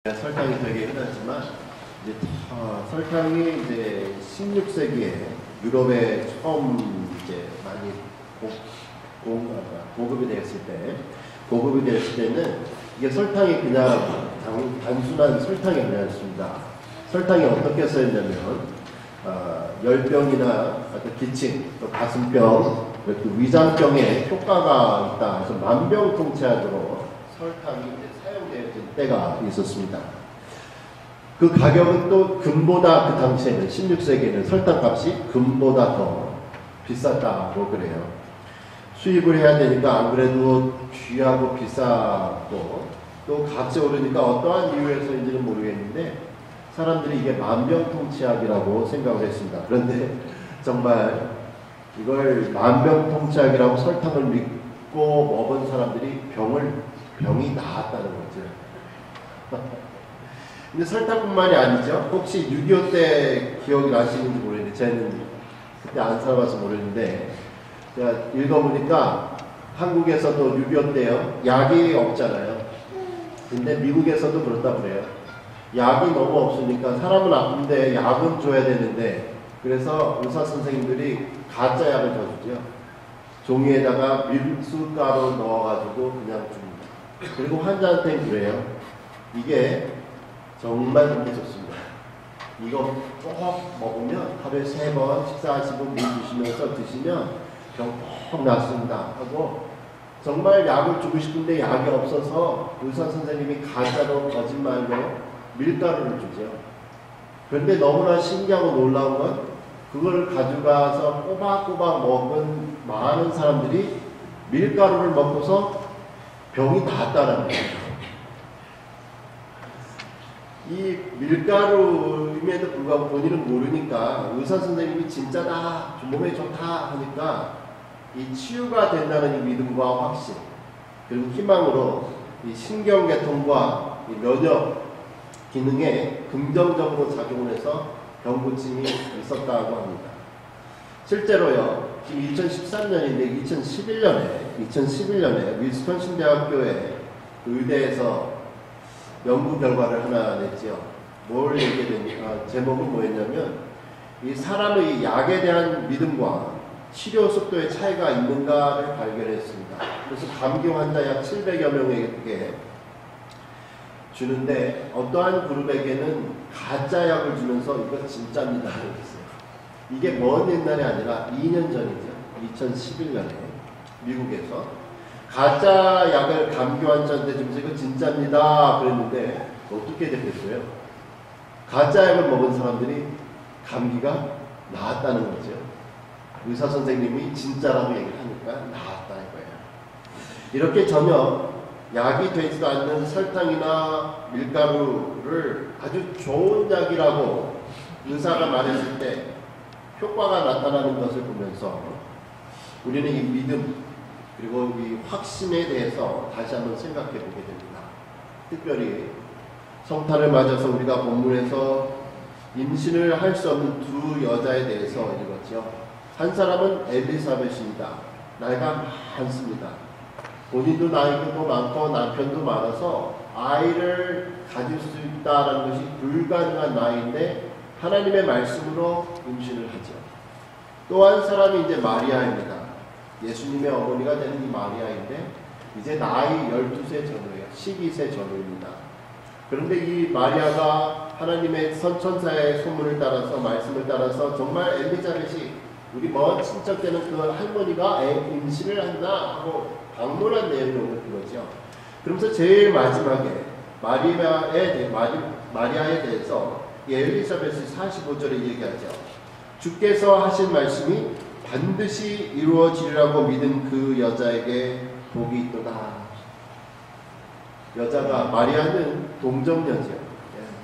설탕이 되게 흔하지만 이제 설탕이 이제 16세기에 유럽에 처음 이제 많이 고급이 됐을 때는 이게 설탕이 그냥 단순한 설탕이 아니었습니다. 설탕이 어떻게 쓰였냐면 열병이나 기침, 또 가슴병, 또 위장병에 효과가 있다 해서 만병통치약으로 설탕이 사용되어진 때가 있었습니다. 그 가격은 또 금보다, 그 당시에는 16세기에는 설탕값이 금보다 더 비쌌다고 그래요. 수입을 해야 되니까 안 그래도 귀하고 비싸고 또 값이 오르니까 어떠한 이유에서인지는 모르겠는데 사람들이 이게 만병통치약이라고 생각을 했습니다. 그런데 정말 이걸 만병통치약이라고 설탕을 믿고 먹은 사람들이 병이 나았다는 거죠. 근데 설탕뿐만이 아니죠. 혹시 6.25 때 기억이 나시는지 모르겠는데 저는 그때 안 살아봐서 모르는데 제가 읽어보니까 한국에서도 6.25 때요 약이 없잖아요. 근데 미국에서도 그렇다고 그래요. 약이 너무 없으니까 사람은 아픈데 약은 줘야 되는데 그래서 의사 선생님들이 가짜 약을 줘주죠. 종이에다가 밀가루 넣어가지고 그냥 줍니다. 그리고 환자한테는 그래요. 이게 정말 좋게 좋습니다. 이거 꼭 먹으면 하루에 3번 식사하시고 물 드시면서 드시면 병 꼭 낫습니다 하고 정말 약을 주고 싶은데 약이 없어서 의사 선생님이 가짜로 거짓말로 밀가루를 주죠. 그런데 너무나 신기하고 놀라운 건 그걸 가져가서 꼬박꼬박 먹은 많은 사람들이 밀가루를 먹고서 병이 나았다는 거예요. 이 밀가루임에도 불구하고 본인은 모르니까 의사 선생님이 진짜다, 몸에 좋다 하니까 이 치유가 된다는 이 믿음과 확신 그리고 희망으로 이 신경계통과 이 면역 기능에 긍정적으로 작용을 해서 병 고침이 있었다고 합니다. 실제로요, 지금 2013년인데 2011년에 위스콘신 대학교의 의대에서 연구 결과를 하나 냈죠. 뭘 얘기했냐면 제목은 뭐였냐면 이 사람의 약에 대한 믿음과 치료 속도의 차이가 있는가를 발견했습니다. 그래서 감기 환자 약 700여 명에게 주는데 어떠한 그룹에게는 가짜 약을 주면서 이거 진짜입니다 그랬어요. 이게 먼 옛날이 아니라 2년 전이죠. 2011년에 미국에서 가짜 약을 감기 환자한테 주면서 이거 진짜입니다 그랬는데 어떻게 됐겠어요? 가짜 약을 먹은 사람들이 감기가 나았다는 거죠. 의사 선생님이 진짜라고 얘기를 하니까 나았다는 거예요. 이렇게 전혀 약이 되지도 않는 설탕이나 밀가루를 아주 좋은 약이라고 의사가 말했을 때 효과가 나타나는 것을 보면서 우리는 이 믿음 그리고 이 확신에 대해서 다시 한번 생각해 보게 됩니다. 특별히 성탄을 맞아서 우리가 본문에서 임신을 할 수 없는 두 여자에 대해서 읽었죠. 한 사람은 엘리사벳입니다. 나이가 많습니다. 본인도 나이도 많고 남편도 많아서 아이를 가질 수 있다는 것이 불가능한 나이인데 하나님의 말씀으로 임신을 하죠. 또 한 사람이 이제 마리아입니다. 예수님의 어머니가 되는 이 마리아인데 이제 나이 12세 전후예요. 12세 전후입니다. 그런데 이 마리아가 하나님의 선천사의 소문을 따라서 말씀을 따라서 정말 엘리자벳이 우리 먼 친척 되는 그 할머니가 임신을 한다 하고 방문한 내용이 오늘 그거죠. 그러면서 제일 마지막에 마리아에 대해서 엘리사벳이 45절에 얘기하죠. 주께서 하신 말씀이 반드시 이루어지리라고 믿은 그 여자에게 복이 있도다. 여자가 마리아는 동정녀죠.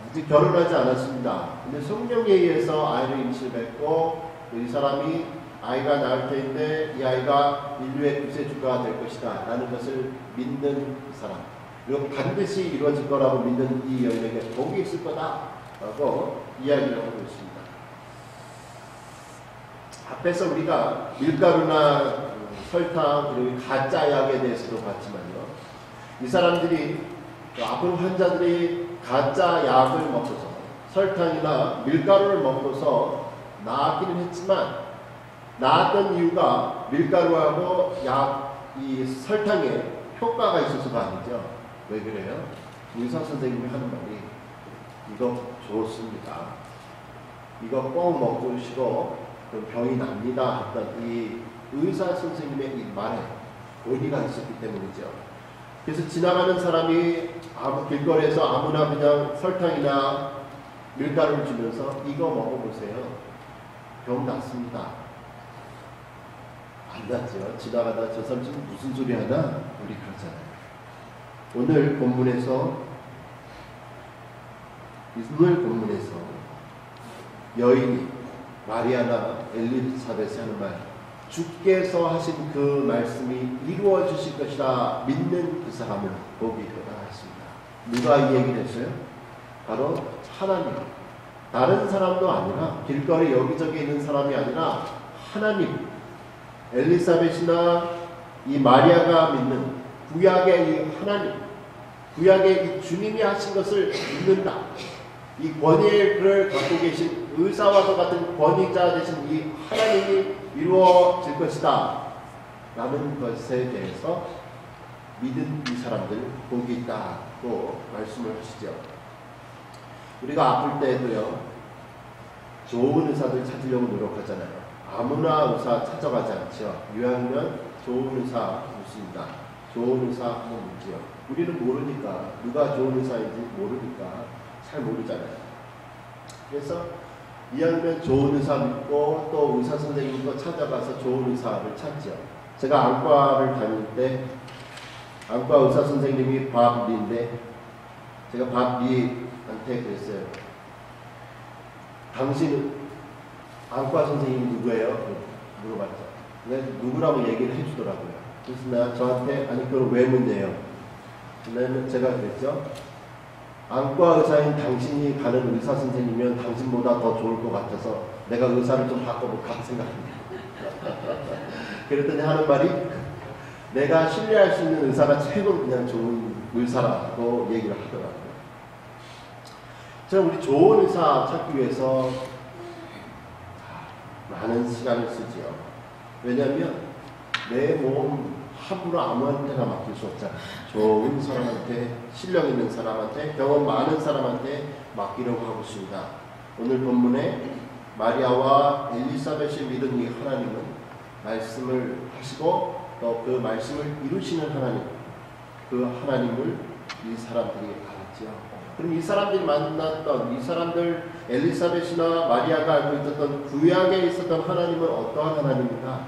아직 결혼하지 않았습니다. 근데 성령에 의해서 아이를 임신했고 이 사람이 아이가 낳을 때인데 이 아이가 인류의 구세주가 될 것이다 라는 것을 믿는 사람, 그리고 반드시 이루어질 거라고 믿는 이 여인에게 복이 있을 거다 라고 이야기를 하고 있습니다. 앞에서 우리가 밀가루나 설탕 그리고 가짜 약에 대해서도 봤지만요, 이 사람들이 아픈 환자들이 가짜 약을 먹고서 설탕이나 밀가루를 먹고서 나았기는 했지만 나았던 이유가 밀가루하고 이 설탕에 효과가 있어서가 아니죠. 왜 그래요? 의사 선생님이 하는 말이 이거 좋습니다. 이거 꼭 먹으시고 병이 납니다 했던 이 의사 선생님의 이 말에 의리가 있었기 때문이죠. 그래서 지나가는 사람이 길거리에서 아무나 그냥 설탕이나 밀가루를 주면서 이거 먹어보세요. 병 낫습니다. 안 낫죠. 지나가다 저 사람 지금 무슨 소리 하나? 우리 그러잖아요. 오늘 본문에서 여인이 마리아나 엘리사벳이 하는 말, 주께서 하신 그 말씀이 이루어 주실 것이라 믿는 그 사람을 복이 있도다 했습니다. 누가 이 얘기를 했어요? 바로 하나님. 다른 사람도 아니라 길거리 여기저기 있는 사람이 아니라 하나님. 엘리사벳이나 이 마리아가 믿는 구약의 이 하나님, 구약의 이 주님이 하신 것을 믿는다. 이 권위를 갖고 계신 의사와도 같은 권위자 되신 이 하나님이 이루어질 것이다 라는 것에 대해서 믿은 이 사람들 복이 있다고 말씀을 하시죠. 우리가 아플 때도요, 좋은 의사들 찾으려고 노력하잖아요. 아무나 의사 찾아가지 않죠. 유학면 좋은 의사 묻습니다. 좋은 의사 한번 묻지요. 우리는 모르니까, 누가 좋은 의사인지 모르니까 잘 모르잖아요. 그래서 이왕이면 좋은 의사 믿고 또 의사 선생님도 찾아가서 좋은 의사를 찾죠. 제가 안과를 다닐 때 안과 의사 선생님이 밥리인데 제가 밥리한테 그랬어요. 당신 안과 선생님이 누구예요? 물어봤죠. 근데 누구라고 얘기를 해주더라고요. 그래서 저한테 아니 그걸 왜 묻네요? 그러면 제가 그랬죠. 안과 의사인 당신이 가는 의사 선생님이면 당신보다 더 좋을 것 같아서 내가 의사를 좀 바꿔볼까 생각합니다. 그랬더니 하는 말이 내가 신뢰할 수 있는 의사가 최고 그냥 좋은 의사라고 얘기를 하더라고요. 저는 우리 좋은 의사 찾기 위해서 많은 시간을 쓰지요. 왜냐하면 내 몸 함부로 아무한테나 맡길 수 없잖아요. 좋은 사람한테, 실력 있는 사람한테, 경험 많은 사람한테 맡기려고 하고 있습니다. 오늘 본문에 마리아와 엘리사벳이 믿은 이 하나님은 말씀을 하시고 또 그 말씀을 이루시는 하나님, 그 하나님을 이 사람들이 알았죠. 그럼 이 사람들이 만났던 이 사람들 엘리사벳이나 마리아가 알고 있었던 구약에 있었던 하나님은 어떠한 하나님인가?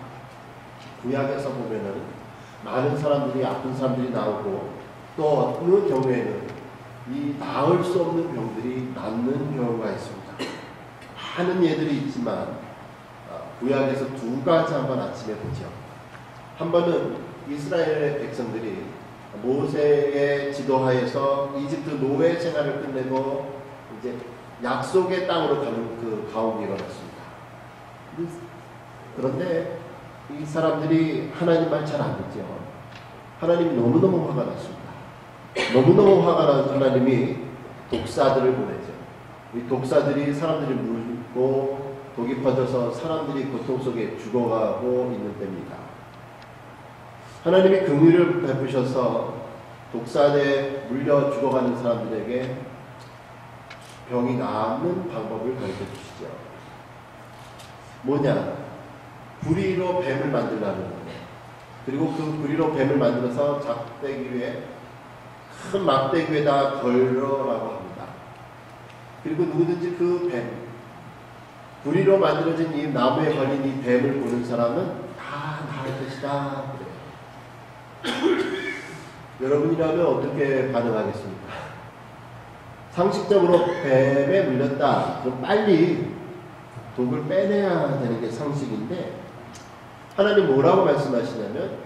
구약에서 보면은 많은 사람들이 아픈 사람들이 나오고 또 어느 경우에는 이 나을 수 없는 병들이 낫는 경우가 있습니다. 많은 예들이 있지만 구약에서 두 가지 한번 아침에 보죠. 한 번은 이스라엘의 백성들이 모세의 지도하에서 이집트 노예 생활을 끝내고 이제 약속의 땅으로 가는 그 가옥이 일어났습니다. 그런데 이 사람들이 하나님 말 잘 안 듣죠. 하나님이 너무너무 화가 났습니다. 너무너무 화가 난 하나님이 독사들을 보내죠. 이 독사들이 사람들을 물고 독이 퍼져서 사람들이 고통 속에 죽어가고 있는 때입니다. 하나님이 긍휼을 베푸셔서 독사에 물려 죽어가는 사람들에게 병이 낫는 방법을 가르쳐 주시죠. 뭐냐? 부리로 뱀을 만들라는 거예요. 그리고 그 부리로 뱀을 만들어서 작대기 위에 큰 막대기 위에다 걸러라고 합니다. 그리고 누구든지 그 뱀, 부리로 만들어진 이 나무에 걸린 이 뱀을 보는 사람은 다 나을 것이다. 그래요. 여러분이라면 어떻게 반응하겠습니까? 상식적으로 뱀에 물렸다. 그럼 빨리 독을 빼내야 되는 게 상식인데 하나님 뭐라고 말씀하시냐면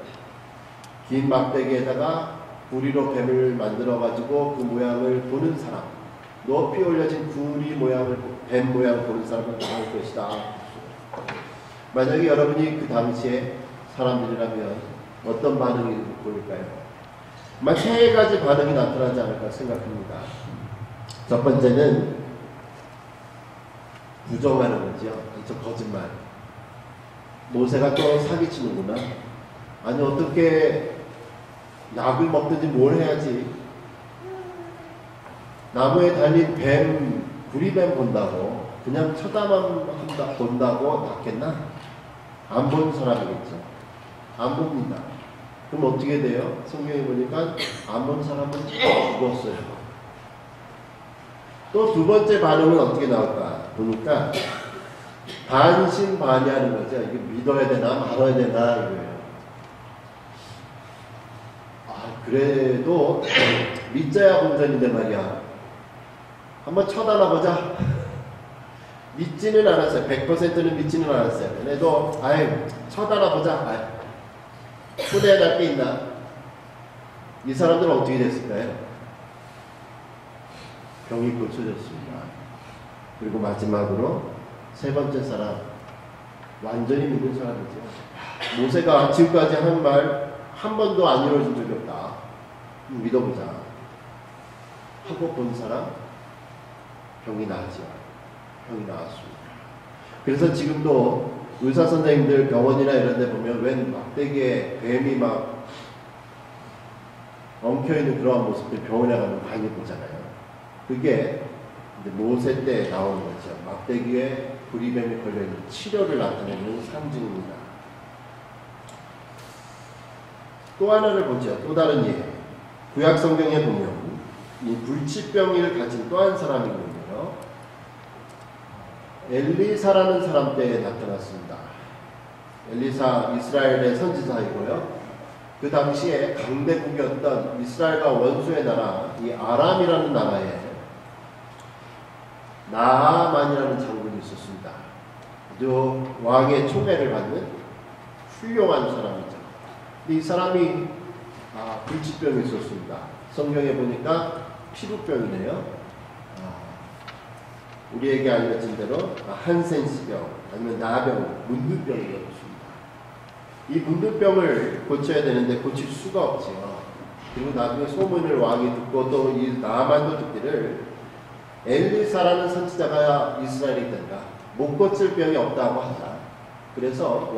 긴 막대기에다가 부리로 뱀을 만들어가지고 그 모양을 보는 사람, 높이 올려진 부리 모양을, 뱀 모양을 보는 사람은 나을 것이다. 만약에 여러분이 그 당시에 사람들이라면 어떤 반응이 보일까요? 아마 세 가지 반응이 나타나지 않을까 생각합니다. 첫 번째는 부정하는 거죠. 저 거짓말. 모세가 또 사기치는구나. 아니 어떻게 약을 먹든지 뭘 해야지. 나무에 달린 뱀, 구리뱀 본다고 그냥 쳐다만 본다고 낫겠나? 안 본 사람이겠죠. 안 봅니다. 그럼 어떻게 돼요? 성경에 보니까 안 본 사람은 죽었어요. 또 두 번째 반응은 어떻게 나올까? 보니까 반신반의하는 거죠. 이게 믿어야 되나 말아야 되나 이거예요. 그래도 믿자야 본전인데 말이야. 한번 쳐다보자. 믿지는 않았어요. 100%는 믿지는 않았어요. 그래도 쳐다보자. 후대에 날 게 있나? 이 사람들은 어떻게 됐을까요? 병이 고쳐졌습니다. 그리고 마지막으로 세 번째 사람, 완전히 믿은 사람이죠. 모세가 지금까지 한 말 한 번도 안 이루어진 적이 없다. 믿어보자 하고 본 사람, 병이 나았죠. 병이 나았습니다. 그래서 지금도 의사 선생님들 병원이나 이런 데 보면 웬 막대기에 뱀이 막 엉켜있는 그러한 모습들 병원에 가면 많이 보잖아요. 그게 이제 모세 때 나오는 거죠. 막대기에 구리뱀이 걸려있는 치료를 나타내는 상징입니다. 또 하나를 보죠. 또 다른 예. 구약 성경에 보면 이 불치병을 가진 또 한 사람이 있는데요. 엘리사라는 사람 때에 나타났습니다. 엘리사 이스라엘의 선지자이고요. 그 당시에 강대국이었던 이스라엘과 원수의 나라 이 아람이라는 나라에 나아만이라는 장군이 있었습니다. 아주 왕의 총애를 받는 훌륭한 사람이죠. 이 사람이 불치병이 있었습니다. 성경에 보니까 피부병이네요. 우리에게 알려진 대로 한센시병 아니면 나병, 문둥병이었습니다. 이 문둥병을 고쳐야 되는데 고칠 수가 없지요. 그리고 나중에 소문을 왕이 듣고 또 이 나만도 듣기를 엘리사라는 선지자가 이스라엘에 있던가 못 고칠 병이 없다고 하자. 그래서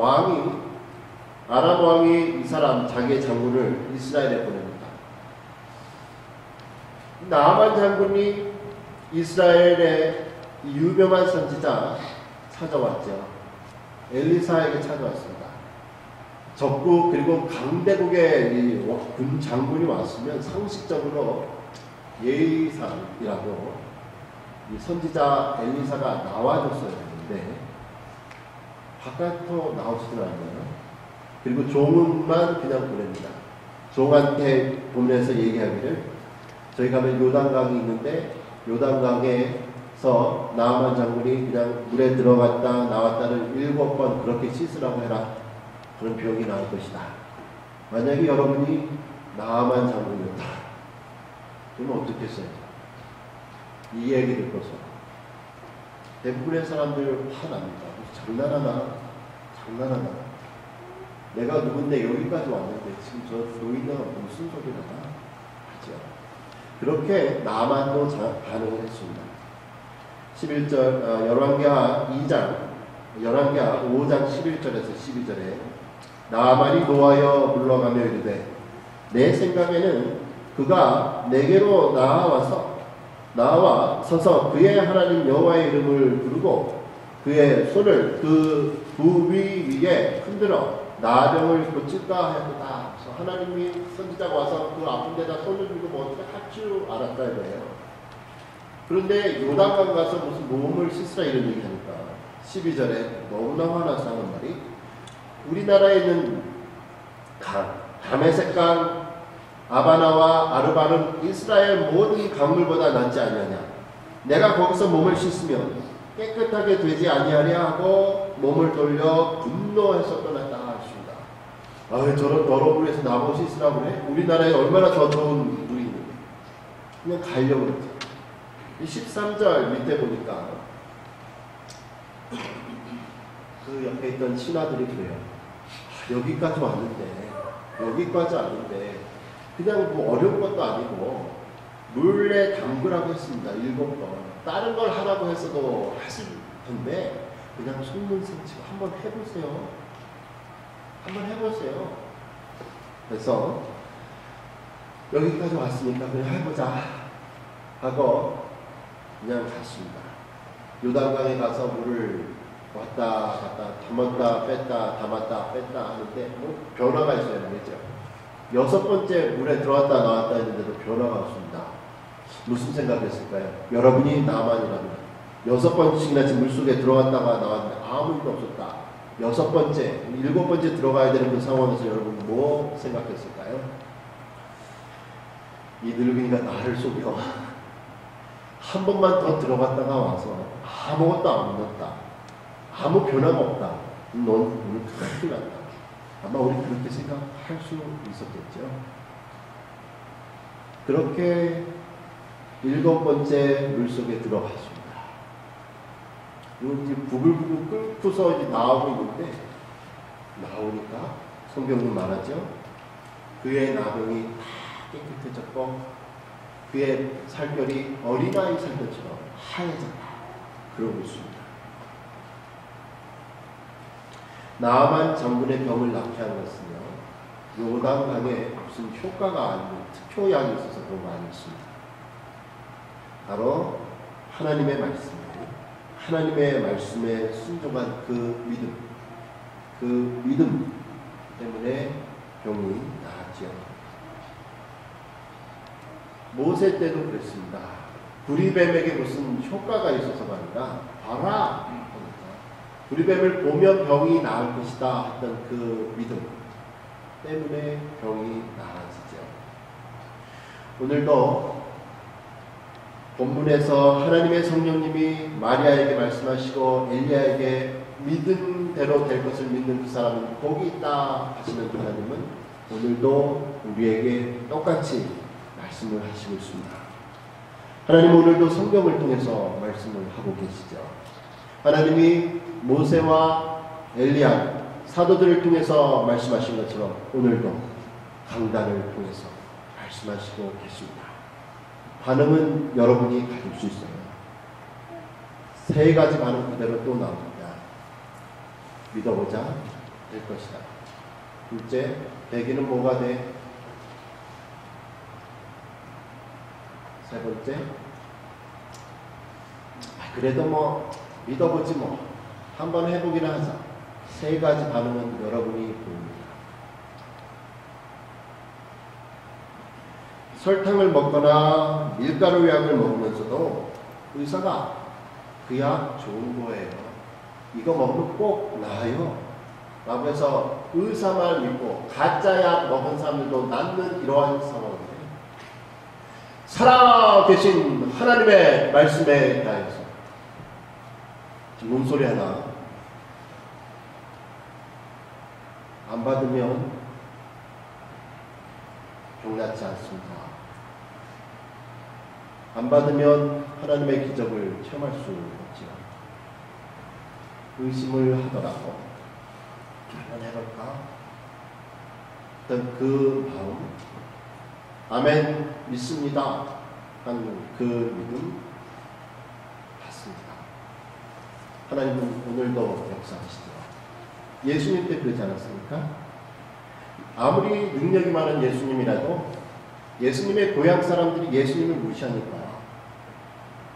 아람 왕이 이 사람 자기의 장군을 이스라엘에 보냅니다. 나아만 장군이 이스라엘의 유명한 선지자 찾아왔죠. 엘리사에게 찾아왔습니다. 적국 그리고 강대국의 군 장군이 왔으면 상식적으로 예의상이라고 이 선지자 엘리사가 나와줬어야 되는데 바깥으로 나오지도 않아요. 그리고 종은만 그냥 보냅니다. 종한테 보면서 얘기하기를 저희 가면 요단강이 있는데 요단강에서 나아만 장군이 그냥 물에 들어갔다 나왔다를 7번 그렇게 씻으라고 해라. 그런 병이 나올 것이다. 만약에 여러분이 나아만 장군이었다. 그러면 어떻겠어요? 이 얘기 듣고서 대부분의 사람들 화납니다. 장난하나? 내가 누군데 여기까지 왔는데 지금 저 노인네가 무슨 소리를 하죠? 그렇게 나만도 반응을 했습니다. 11절 열왕기하 5장 11절에서 12절에 나만이 노하여 물러가며 이르되 내 생각에는 그가 내게로 나와 서서 그의 하나님 여호와의 이름을 부르고 그의 손을 그 부위 위에 흔들어 나병을 고칠까 하였다. 그래서 하나님이 선지자가 와서 그 아픈 데다 손을 들고 뭐 어떻게 할 줄 알았다 이거예요. 그런데 요단강 가서 무슨 몸을 씻으라 이런 얘기 하니까 12절에 너무나 화나서 하는 말이 우리나라에 있는 다메섹강 아바나와 아르바는 이스라엘 모든 강물보다 낫지 아니하냐. 내가 거기서 몸을 씻으면 깨끗하게 되지 아니하냐 하고 몸을 돌려 분노해서 떠났다 하십니다. 저런 더러운 물에서 나보고 씻으라고 그래? 우리나라에 얼마나 더 더운 물이 있는데 그냥 가려고 그러지. 13절 밑에 보니까 그 옆에 있던 신하들이 그래요. 여기까지 왔는데 그냥 뭐 어려운 것도 아니고 물에 담그라고 했습니다. 7번. 다른 걸 하라고 했어도 하실 텐데 그냥 속는 셈치고 한번 해보세요. 한번 해보세요. 그래서 여기까지 왔으니까 그냥 해보자 하고 그냥 갔습니다. 요단강에 가서 물을 왔다 갔다 담았다 뺐다 담았다 뺐다 하는데 뭐 변화가 있어야 되겠죠. 6번째 물에 들어왔다 나왔다 했는데도 변화가 없습니다. 무슨 생각했을까요? 여러분이 나만이라면 6번씩이나 지금 물속에 들어갔다가 나왔는데 아무 일도 없었다. 6번째, 7번째 들어가야 되는 그 상황에서 여러분 뭐 생각했을까요? 이 늙은이가 나를 속여 한 번만 더 들어갔다가 와서 아무것도 안 넣었다. 아무 변화가 없다. 넌 오늘 큰일 났다. 아마 우리 그렇게 생각할 수 있었겠죠. 그렇게 7번째 물속에 들어갔습니다. 이건 지금 부글부글 끓고서 이제 나오고 있는데, 나오니까 성경은 말하죠. 그의 나병이 다 깨끗해졌고, 그의 살결이 어린아이 살결처럼 하얘졌다. 그러고 있습니다. 나아만 장군의 병을 낫게 한 것은요, 요단강에 무슨 효과가 아니고 특효약이 있어서 그런 거 아니었습니다. 바로 하나님의 말씀, 하나님의 말씀에 순종한 그 믿음 때문에 병이 나았죠. 모세 때도 그랬습니다. 구리뱀에게 무슨 효과가 있어서가 아니라 봐라, 구리뱀을 보면 병이 나을 것이다 했던 그 믿음 때문에 병이 나아지죠. 오늘도 본문에서 하나님의 성령님이 마리아에게 말씀하시고 엘리야에게 믿은 대로 될 것을 믿는 그 사람은 복이 있다 하시는 하나님은 오늘도 우리에게 똑같이 말씀을 하시고 있습니다. 하나님은 오늘도 성경을 통해서 말씀을 하고 계시죠. 하나님이 모세와 엘리야 사도들을 통해서 말씀하신 것처럼 오늘도 강단을 통해서 말씀하시고 계십니다. 반응은 여러분이 가질 수 있어요. 3가지 반응 그대로 또 나옵니다. 믿어보자 될 것이다. 둘째, 되기는 뭐가 돼? 세 번째, 그래도 뭐 믿어보지 뭐 한번 해보기나 하자. 3가지 반응은 여러분이 보입니다. 설탕을 먹거나 밀가루 약을 먹으면서도 의사가 그 약 좋은 거예요. 이거 먹으면 꼭 나아요. 라고 해서 의사 말 믿고 가짜 약 먹은 사람들도 낫는 이러한 상황인데, 살아계신 하나님의 말씀에 대해서 문소리 하나 안 받으면 병낫지 않습니다. 안 받으면 하나님의 기적을 체험할 수 없죠. 의심을 하더라도 한번 해볼까? 어떤 그 마음, 아멘 믿습니다 하는 그 믿음 받습니다. 하나님은 오늘도 역사하시죠. 예수님 때 그러지 않았습니까? 아무리 능력이 많은 예수님이라도 예수님의 고향 사람들이 예수님을 무시하니까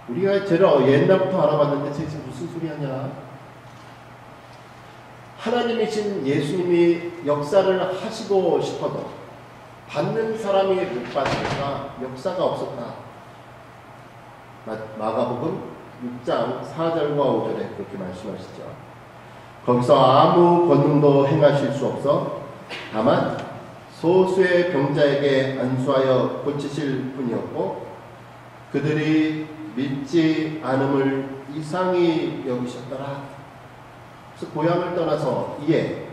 우리가 제가 옛날부터 알아봤는데 쟤 무슨 소리 하냐? 하나님이신 예수님이 역사를 하시고 싶어도 받는 사람이 못 받으니까 역사가 없었다. 마가복음 6장 4절과 5절에 그렇게 말씀하시죠. 거기서 아무 권능도 행하실 수 없어 다만 소수의 병자에게 안수하여 고치실 뿐이었고 그들이 믿지 않음을 이상히 여기셨더라. 그래서 고향을 떠나서 이에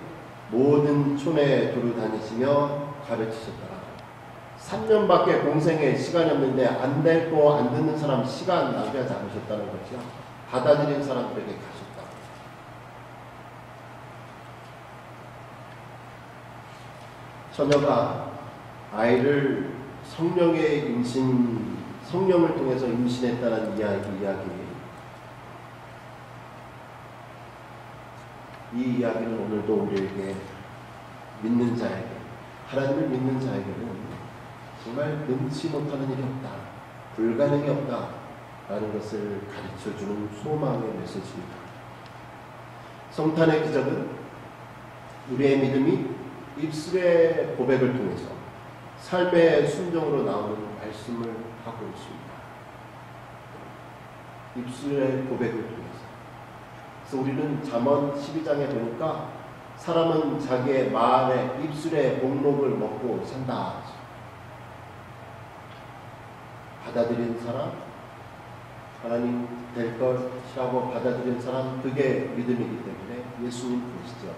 모든 촌에 두루 다니시며 가르치셨더라. 3년밖에 공생에 시간이 없는데 안 듣고 안 듣는 사람 시간 낭비하지 않으셨다는 거죠. 받아들인 사람들에게 가셨다. 처녀가 아이를 성령의 임신 성령을 통해서 임신했다는 이야기. 이 이야기는 오늘도 우리에게 믿는 자에게, 하나님을 믿는 자에게는 정말 능치 못하는 일이 없다, 불가능이 없다 라는 것을 가르쳐주는 소망의 메시지입니다. 성탄의 기적은 우리의 믿음이 입술의 고백을 통해서 삶의 순종으로 나오는 말씀을 하고 있습니다. 입술의 고백을 통해서. 그래서 우리는 잠언 12장에 보니까 사람은 자기의 말에 입술의 목록을 먹고 산다. 받아들인 사람, 하나님 될 것이라고 받아들인 사람, 그게 믿음이기 때문에 예수님 부르시죠.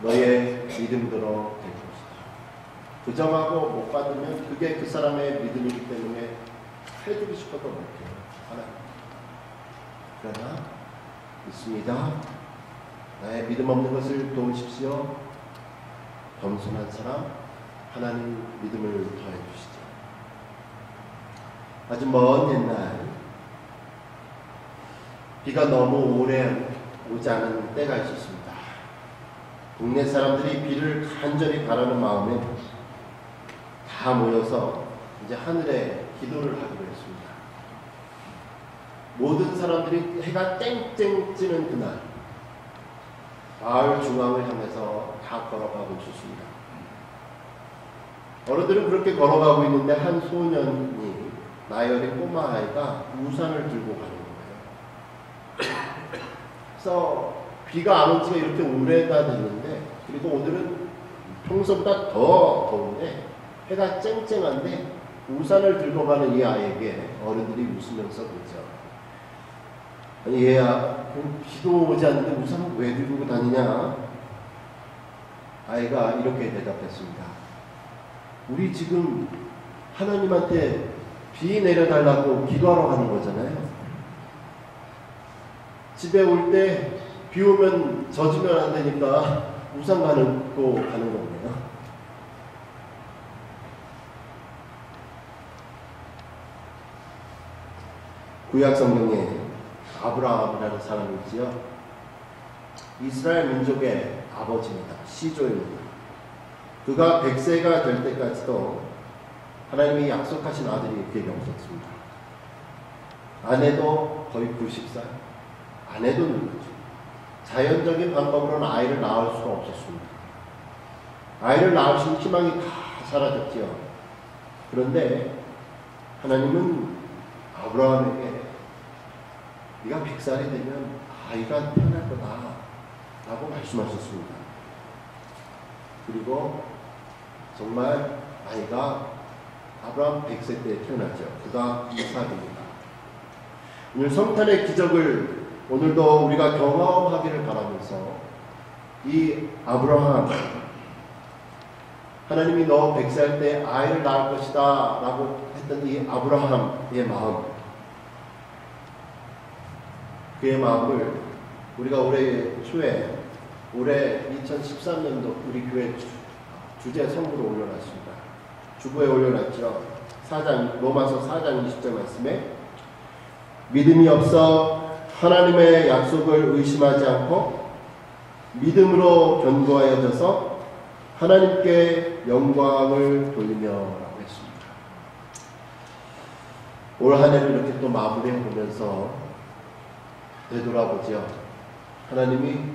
너의 믿음대로 될 것이다. 부정하고 못 받으면 그게 그 사람의 믿음이기 때문에 해주고 싶어도 못해요. 하나님. 그러나 믿습니다. 나의 믿음 없는 것을 도우십시오. 겸손한 사람, 하나님 믿음을 더해 주시죠. 아주 먼 옛날, 비가 너무 오래 오지 않은 때가 있었습니다. 동네 사람들이 비를 간절히 바라는 마음에 다 모여서 이제 하늘에 기도를 하기로 했습니다. 모든 사람들이 해가 땡땡 찌는 그날, 마을 중앙을 향해서 다 걸어가고 있었습니다. 어른들은 그렇게 걸어가고 있는데 한 소년이, 나이어린 꼬마 아이가 우산을 들고 가는 거예요. 그래서 비가 안 온 지가 이렇게 오래가 됐는데, 그리고 오늘은 평소보다 더 더운데 해가 쨍쨍한데 우산을 들고 가는 이 아이에게 어른들이 웃으면서 그러죠. 아니 얘야, 비도 오지 않는데 우산을 왜 들고 다니냐? 아이가 이렇게 대답했습니다. 우리 지금 하나님한테 비 내려달라고 기도하러 가는 거잖아요. 집에 올 때 비 오면 젖으면 안 되니까 우산 가지고 가는 거네요. 구약 성경에 아브라함이라는 사람이 있지요. 이스라엘 민족의 아버지입니다. 시조입니다. 그가 100세가 될 때까지도 하나님이 약속하신 아들이 그에게 없었습니다. 아내도 거의 90살, 아내도 늙었죠. 자연적인 방법으로는 아이를 낳을 수가 없었습니다. 아이를 낳으신 희망이 다 사라졌지요. 그런데 하나님은 아브라함에게 네가 100살이 되면 아이가 태어날 거다 라고 말씀하셨습니다. 그리고 정말 아이가 아브라함 100세 때 태어났죠. 그가 이삭입니다. 오늘 성탄의 기적을 오늘도 우리가 경험하기를 바라면서 이 아브라함, 하나님이 너 100살 때 아이를 낳을 것이다 라고 했던 이 아브라함의 마음, 그의 마음을 우리가 올해 초에, 올해 2013년도 우리 교회 주제 성구로 올려놨습니다. 주보에 올려놨죠. 로마서 4장 20절 말씀에 믿음이 없어 하나님의 약속을 의심하지 않고 믿음으로 견고하여져서 하나님께 영광을 돌리며 라고 했습니다. 올 한 해를 이렇게 또 마무리해 보면서 되돌아보죠. 하나님이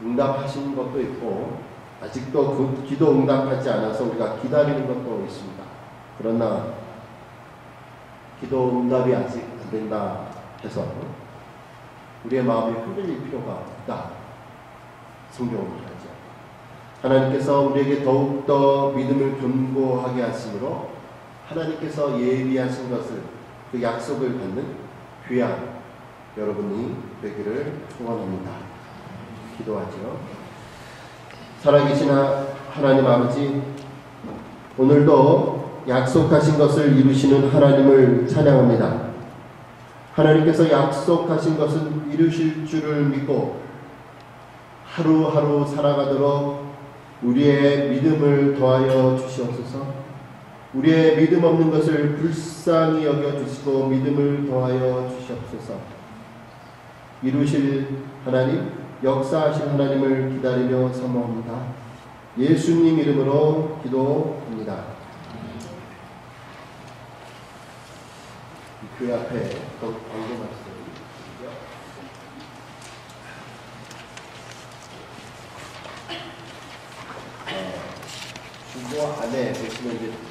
응답하신 것도 있고 아직도 그 기도 응답하지 않아서 우리가 기다리는 것도 있습니다. 그러나 기도 응답이 아직 안 된다 해서 우리의 마음이 흔들릴 필요가 없다. 성경은 말하죠. 하나님께서 우리에게 더욱더 믿음을 견고하게 하심으로 하나님께서 예비하신 것을, 그 약속을 받는 귀한 여러분이 되기를 소원합니다. 기도하죠. 살아계신 하나님 아버지, 오늘도 약속하신 것을 이루시는 하나님을 찬양합니다. 하나님께서 약속하신 것을 이루실 줄을 믿고 하루하루 살아가도록 우리의 믿음을 더하여 주시옵소서. 우리의 믿음 없는 것을 불쌍히 여겨주시고 믿음을 더하여 주시옵소서. 이루실 하나님, 역사하신 하나님을 기다리며 사모합니다. 예수님 이름으로 기도합니다. 그 앞에 또 광고 말씀드리고요. 주보 안에 보시면 이제